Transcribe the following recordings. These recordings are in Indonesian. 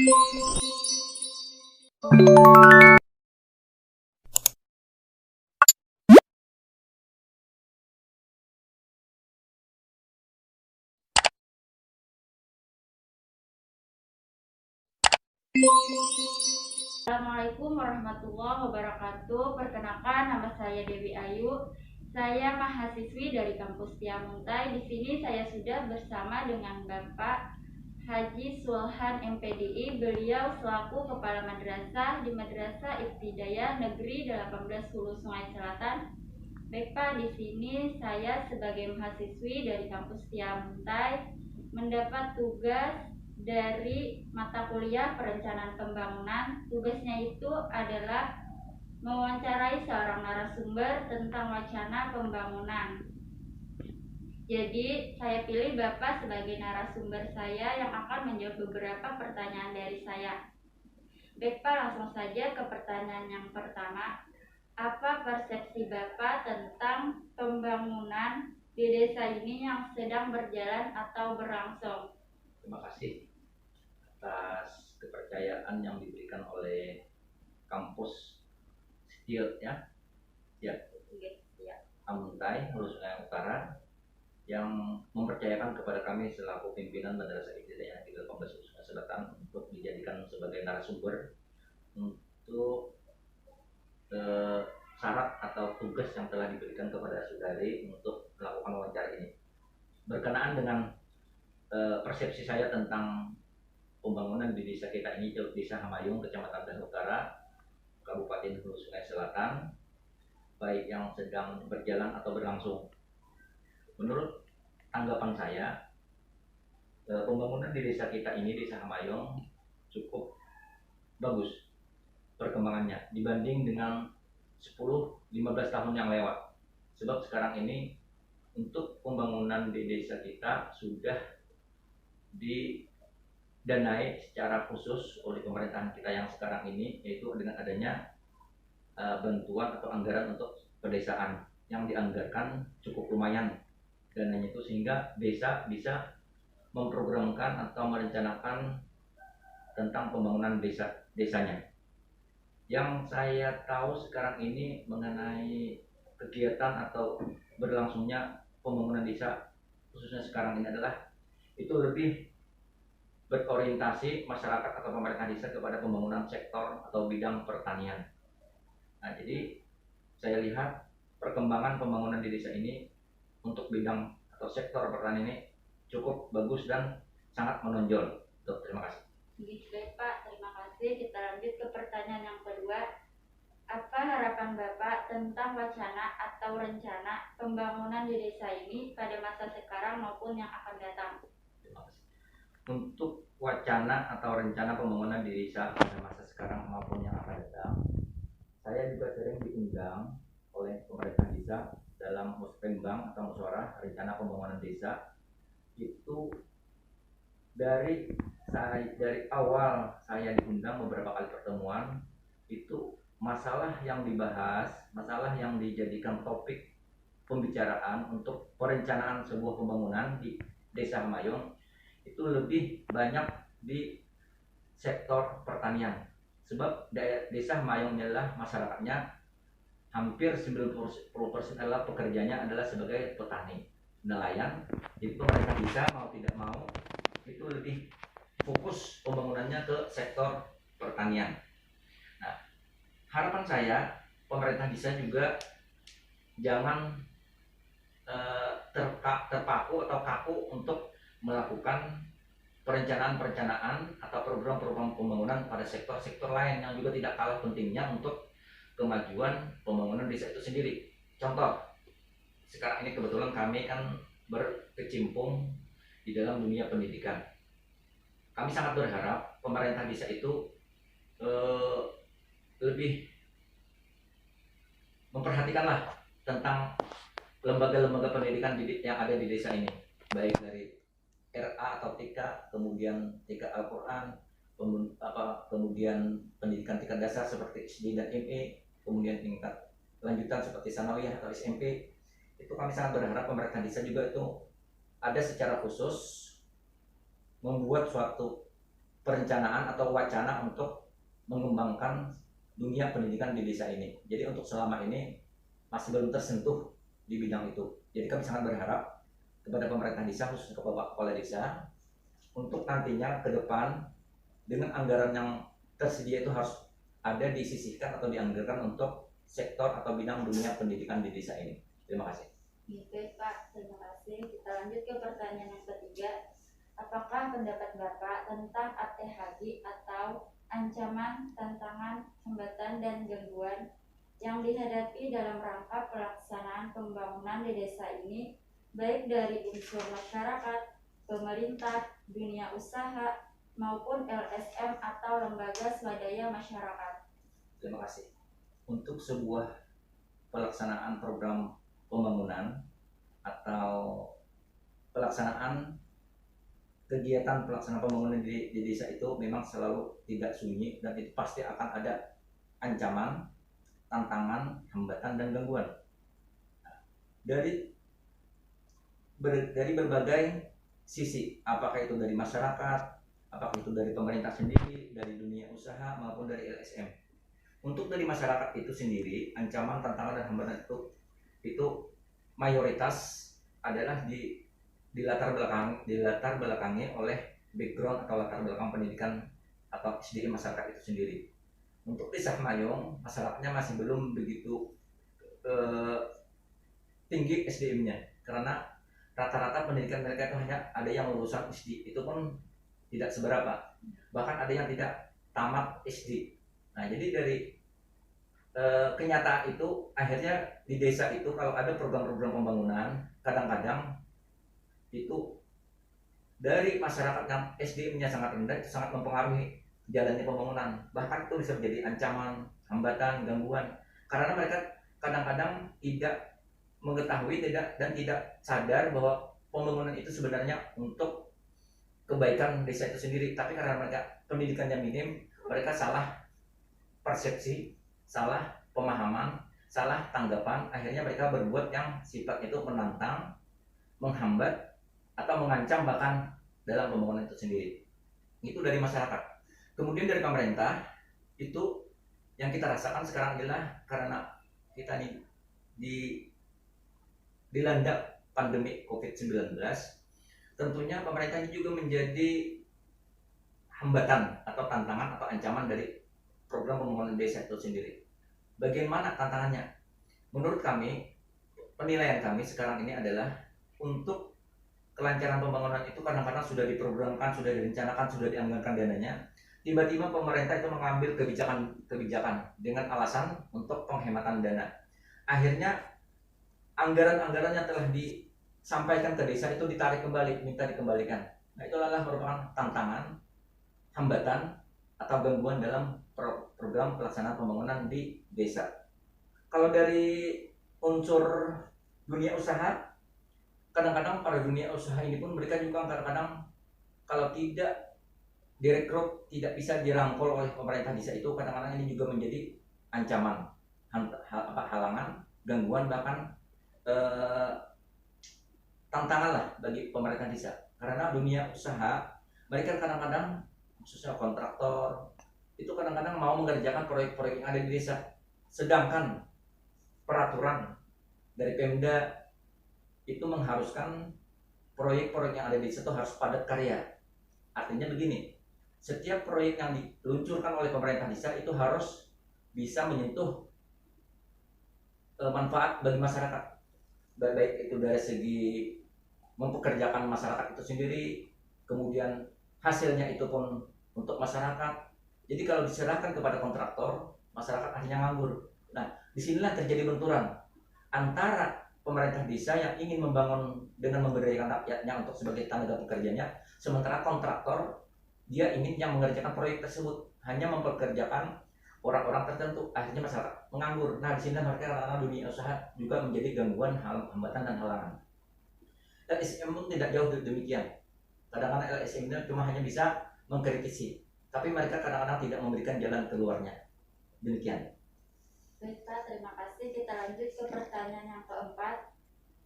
Assalamualaikum warahmatullahi wabarakatuh. Perkenalkan, nama saya Dewi Ayu. Saya mahasiswi dari kampus Tia Muntai. Di sini saya sudah bersama dengan Bapak Haji Sulhan MPDI. Beliau selaku Kepala Madrasah di Madrasah Ibtidaiyah Negeri 18 Hulu Sungai Selatan. Baik Pak, di sini saya sebagai mahasiswi dari kampus Tia Muntai mendapat tugas dari mata kuliah perencanaan pembangunan. Tugasnya itu adalah mewawancarai seorang narasumber tentang wacana pembangunan. Jadi saya pilih Bapak sebagai narasumber saya yang akan menjawab beberapa pertanyaan dari saya. Baik Pak, langsung saja ke pertanyaan yang pertama. Apa persepsi Bapak tentang pembangunan di desa ini yang sedang berjalan atau berlangsung? Terima kasih atas kepercayaan yang diberikan oleh kampus Stilt Amuntai Hulu Sungai Utara yang mempercayakan kepada kami selaku pimpinan Madrasah Ibtidaiyah Negeri 18 Hulu Sungai Selatan untuk dijadikan sebagai narasumber untuk syarat atau tugas yang telah diberikan kepada saudari untuk melakukan wawancara ini. Berkenaan dengan persepsi saya tentang pembangunan di desa kita ini, Desa Hamayung, Kecamatan Dahuk Utara, Kabupaten Hulu Sungai Selatan, baik yang sedang berjalan atau berlangsung. Menurut tanggapan saya, pembangunan di desa kita ini, Desa Hamayung, cukup bagus perkembangannya dibanding dengan 10-15 tahun yang lewat. Sebab sekarang ini untuk pembangunan di desa kita sudah didanai secara khusus oleh pemerintahan kita yang sekarang ini, yaitu dengan adanya bantuan atau anggaran untuk pedesaan yang dianggarkan cukup lumayan dananya itu, sehingga desa bisa memprogramkan atau merencanakan tentang pembangunan desanya. Yang saya tahu sekarang ini mengenai kegiatan atau berlangsungnya pembangunan desa khususnya sekarang ini adalah itu lebih berorientasi masyarakat atau pemerintah desa kepada pembangunan sektor atau bidang pertanian. Nah, jadi saya lihat perkembangan pembangunan di desa ini untuk bidang atau sektor pertanian ini cukup bagus dan sangat menonjol. Terima kasih. Baik Pak, terima kasih. Kita lanjut ke pertanyaan yang kedua. Apa harapan Bapak tentang wacana atau rencana pembangunan di desa ini pada masa sekarang maupun yang akan datang? Terima kasih. Untuk wacana atau rencana pembangunan di desa pada masa sekarang maupun yang akan datang, saya juga sering diundang oleh pemerintah desa dalam musrembang atau musyawarah rencana pembangunan desa. Itu dari awal saya diundang beberapa kali pertemuan, itu masalah yang dibahas, masalah yang dijadikan topik pembicaraan untuk perencanaan sebuah pembangunan di Desa Hamayung itu lebih banyak di sektor pertanian. Sebab Desa Hamayung adalah masyarakatnya hampir 90% adalah pekerjanya adalah sebagai petani, nelayan. Jadi pemerintah desa mau tidak mau itu lebih fokus pembangunannya ke sektor pertanian. Nah, harapan saya pemerintah desa juga jangan terpaku atau kaku untuk melakukan perencanaan atau program-program pembangunan pada sektor-sektor lain yang juga tidak kalah pentingnya untuk kemajuan pembangunan desa itu sendiri. Contoh, sekarang ini kebetulan kami kan berkecimpung di dalam dunia pendidikan. Kami sangat berharap pemerintah desa itu lebih memperhatikanlah tentang lembaga-lembaga pendidikan yang ada di desa ini, baik dari RA atau TK, kemudian TK Al-Quran, kemudian pendidikan tingkat dasar seperti SD dan ME, kemudian tingkat lanjutan seperti sanawiyah atau SMP. Itu kami sangat berharap pemerintah desa juga itu ada secara khusus membuat suatu perencanaan atau wacana untuk mengembangkan dunia pendidikan di desa ini. Jadi untuk selama ini masih belum tersentuh di bidang itu. Jadi kami sangat berharap kepada pemerintah desa, khususnya kepada kepala desa, untuk nantinya ke depan dengan anggaran yang tersedia itu harus ada disisihkan atau dianggarkan untuk sektor atau bidang dunia pendidikan di desa ini. Terima kasih. Baik Pak, terima kasih. Kita lanjut ke pertanyaan yang ketiga. Apakah pendapat Bapak tentang ATHG atau ancaman, tantangan, hambatan, dan gangguan yang dihadapi dalam rangka pelaksanaan pembangunan di desa ini, baik dari unsur masyarakat, pemerintah, dunia usaha, maupun LSM atau lembaga swadaya masyarakat? Terima kasih. Untuk sebuah pelaksanaan program pembangunan atau pelaksanaan kegiatan pelaksanaan pembangunan di desa itu memang selalu tidak sunyi, dan itu pasti akan ada ancaman, tantangan, hambatan, dan gangguan. Dari berbagai sisi, apakah itu dari masyarakat, apakah itu dari pemerintah sendiri, dari dunia usaha, maupun dari LSM. Untuk dari masyarakat itu sendiri, ancaman, tantangan, dan hambatan itu mayoritas adalah di latar belakangi oleh background atau latar belakang pendidikan atau SDM masyarakat itu sendiri. Untuk desa Mayong, masyarakatnya masih belum begitu tinggi SDM-nya, karena rata-rata pendidikan mereka itu hanya ada yang lulusan SD, itu pun tidak seberapa, bahkan ada yang tidak tamat SD. Nah, jadi dari kenyataan itu akhirnya di desa itu kalau ada program-program pembangunan, kadang-kadang itu dari masyarakat yang SDM-nya sangat rendah itu sangat mempengaruhi jalannya pembangunan. Bahkan itu bisa menjadi ancaman, hambatan, gangguan, karena mereka kadang-kadang tidak mengetahui dan tidak sadar bahwa pembangunan itu sebenarnya untuk kebaikan desa itu sendiri. Tapi karena mereka pendidikannya minim, mereka salah persepsi, salah pemahaman, salah tanggapan, akhirnya mereka berbuat yang sifat itu menantang, menghambat, atau mengancam bahkan dalam pembangunan itu sendiri. Itu dari masyarakat. Kemudian dari pemerintah, itu yang kita rasakan sekarang adalah karena kita dilanda pandemi COVID-19, tentunya pemerintah ini juga menjadi hambatan atau tantangan atau ancaman dari program pembangunan desa itu sendiri. Bagaimana tantangannya? Menurut kami, penilaian kami sekarang ini adalah untuk kelancaran pembangunan itu kadang-kadang sudah diprogramkan, sudah direncanakan, sudah dianggarkan dananya. Tiba-tiba pemerintah itu mengambil kebijakan dengan alasan untuk penghematan dana. Akhirnya anggaran-anggaran yang telah disampaikan ke desa itu ditarik kembali, minta dikembalikan. Nah, itu adalah merupakan tantangan, hambatan, atau gangguan dalam program pelaksanaan pembangunan di desa. Kalau dari unsur dunia usaha, kadang-kadang pada dunia usaha ini pun mereka juga kadang-kadang kalau tidak direkrut, tidak bisa dirangkul oleh pemerintah desa, itu kadang-kadang ini juga menjadi ancaman, halangan, gangguan, bahkan tantangan lah bagi pemerintah desa. Karena dunia usaha, mereka kadang-kadang khususnya kontraktor itu kadang-kadang mau mengerjakan proyek-proyek yang ada di desa, sedangkan peraturan dari Pemda itu mengharuskan proyek-proyek yang ada di desa itu harus padat karya. Artinya begini, setiap proyek yang diluncurkan oleh pemerintah desa itu harus bisa menyentuh manfaat bagi masyarakat, baik itu dari segi mempekerjakan masyarakat itu sendiri, kemudian hasilnya itu pun untuk masyarakat. Jadi kalau diserahkan kepada kontraktor, masyarakat akhirnya nganggur. Nah, disinilah terjadi benturan antara pemerintah desa yang ingin membangun dengan memberdayakan rakyatnya untuk sebagai tenaga pekerjanya, sementara kontraktor dia ingin yang mengerjakan proyek tersebut hanya mempekerjakan orang-orang tertentu, akhirnya masyarakat menganggur. Nah, disinilah mereka karena dunia usaha juga menjadi gangguan, hambatan, dan halangan. LSM pun tidak jauh demikian. Kadang-kadang LSM ini cuma hanya bisa mengkritisi, tapi mereka kadang-kadang tidak memberikan jalan keluarnya. Demikian. Baik Pak, terima kasih. Kita lanjut ke pertanyaan yang keempat.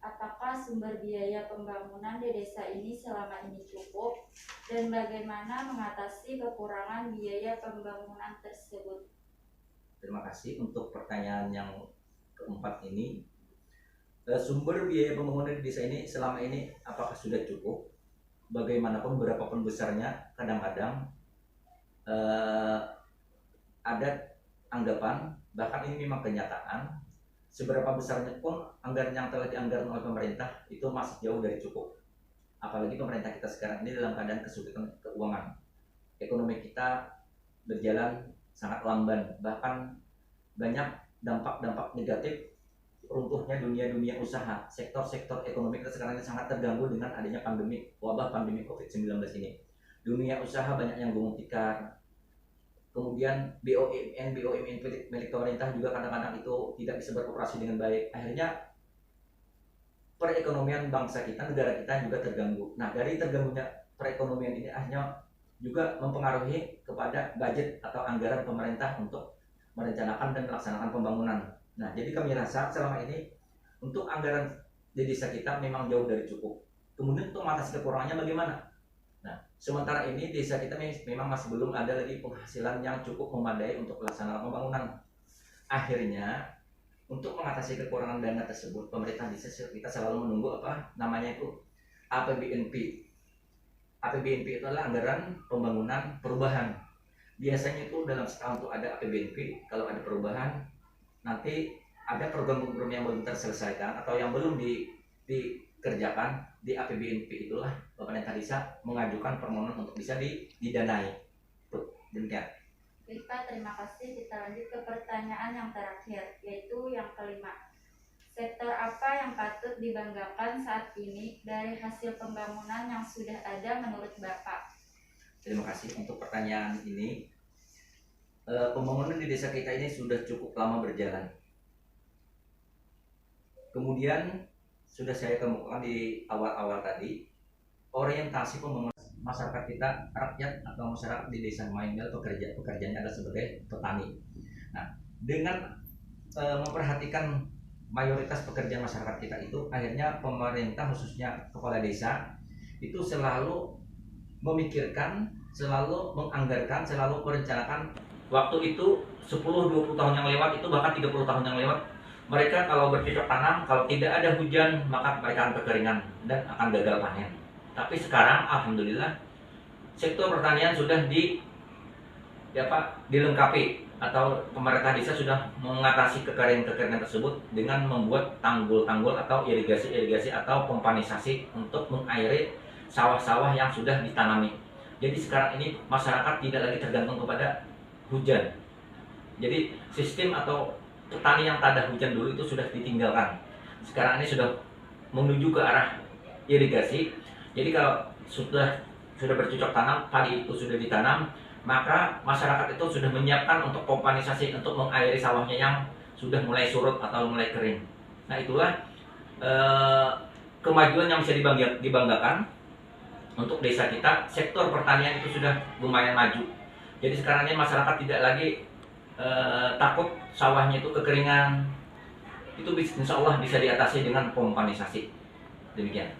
Apakah sumber biaya pembangunan di desa ini selama ini cukup? dan bagaimana mengatasi kekurangan biaya pembangunan tersebut? Terima kasih untuk pertanyaan yang keempat ini. Sumber biaya pembangunan di desa ini selama ini apakah sudah cukup? Bagaimanapun berapapun besarnya, kadang-kadang ada anggapan, bahkan ini memang kenyataan, seberapa besarnya pun anggaran yang telah dianggarkan oleh pemerintah itu masih jauh dari cukup. Apalagi pemerintah kita sekarang ini dalam keadaan kesulitan keuangan. Ekonomi kita berjalan sangat lamban, bahkan banyak dampak-dampak negatif runtuhnya dunia usaha. Sektor-sektor ekonomi kita sekarang ini sangat terganggu dengan adanya wabah pandemi COVID-19 ini. Dunia usaha banyak yang gulung tikar. Kemudian BUMN milik pemerintah juga kadang-kadang itu tidak bisa beroperasi dengan baik. Akhirnya perekonomian bangsa kita, negara kita juga terganggu. Nah, dari terganggunya perekonomian ini akhirnya juga mempengaruhi kepada budget atau anggaran pemerintah untuk merencanakan dan melaksanakan pembangunan. Nah, jadi kami rasa selama ini untuk anggaran di desa kita memang jauh dari cukup. Kemudian untuk mengatasi kekurangannya bagaimana? Nah, sementara ini desa kita memang masih belum ada lagi penghasilan yang cukup memadai untuk melaksanakan pembangunan. Akhirnya, untuk mengatasi kekurangan dana tersebut, pemerintah desa kita selalu menunggu itu APBNP. APBNP itu adalah anggaran pembangunan perubahan. Biasanya itu dalam setahun itu ada APBNP. Kalau ada perubahan, nanti ada program-program yang belum terselesaikan atau yang belum dikerjakan di APBNP, itulah pemerintah desa mengajukan permohonan untuk bisa didanai. Tuh, demikian. Baik Pak, terima kasih. Kita lanjut ke pertanyaan yang terakhir, yaitu yang kelima. Sektor apa yang patut dibanggakan saat ini dari hasil pembangunan yang sudah ada menurut Bapak? Terima kasih untuk pertanyaan ini. Pembangunan di desa kita ini sudah cukup lama berjalan. Kemudian sudah saya kemukakan di awal-awal tadi, orientasi pembangunan masyarakat kita, rakyat atau masyarakat di desa Mainbel pekerjaannya adalah sebagai petani. Nah, dengan memperhatikan mayoritas pekerjaan masyarakat kita itu, akhirnya pemerintah khususnya kepala desa itu selalu memikirkan, selalu menganggarkan, selalu merencanakan. Waktu itu 10-20 tahun yang lewat, itu bahkan 30 tahun yang lewat, mereka kalau bercocok tanam, kalau tidak ada hujan maka mereka akan kekeringan dan akan gagal panen. Tapi sekarang alhamdulillah sektor pertanian sudah dilengkapi, atau pemerintah desa sudah mengatasi kekeringan tersebut dengan membuat tanggul-tanggul atau irigasi atau pompanisasi untuk mengairi sawah-sawah yang sudah ditanami. Jadi sekarang ini masyarakat tidak lagi tergantung kepada hujan. Jadi sistem atau petani yang tak ada hujan dulu itu sudah ditinggalkan. Sekarang ini sudah menuju ke arah irigasi. Jadi kalau sudah bercocok tanam, padi itu sudah ditanam, maka masyarakat itu sudah menyiapkan untuk pompanisasi, untuk mengairi sawahnya yang sudah mulai surut atau mulai kering. Nah, itulah kemajuan yang bisa dibanggakan untuk desa kita. Sektor pertanian itu sudah lumayan maju. Jadi sekarang ini masyarakat tidak lagi takut sawahnya itu kekeringan. Itu insya Allah bisa diatasi dengan pompanisasi. Demikian.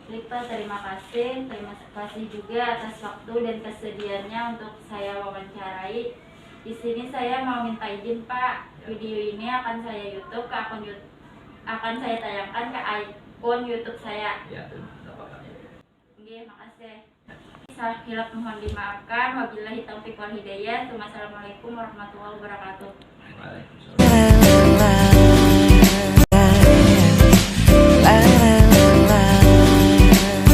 Baik Pak, terima kasih. Terima kasih juga atas waktu dan kesediaannya untuk saya wawancarai. Di sini saya mau minta izin Pak, video ini akan saya akan saya tayangkan ke akun YouTube saya. Ya, terima kasih. Oke, makasih. Salah hilaf mohon dimaafkan. Wabillahi taufiq wal hidayah. Wassalamualaikum warahmatullahi wabarakatuh. Waalaikumsalam.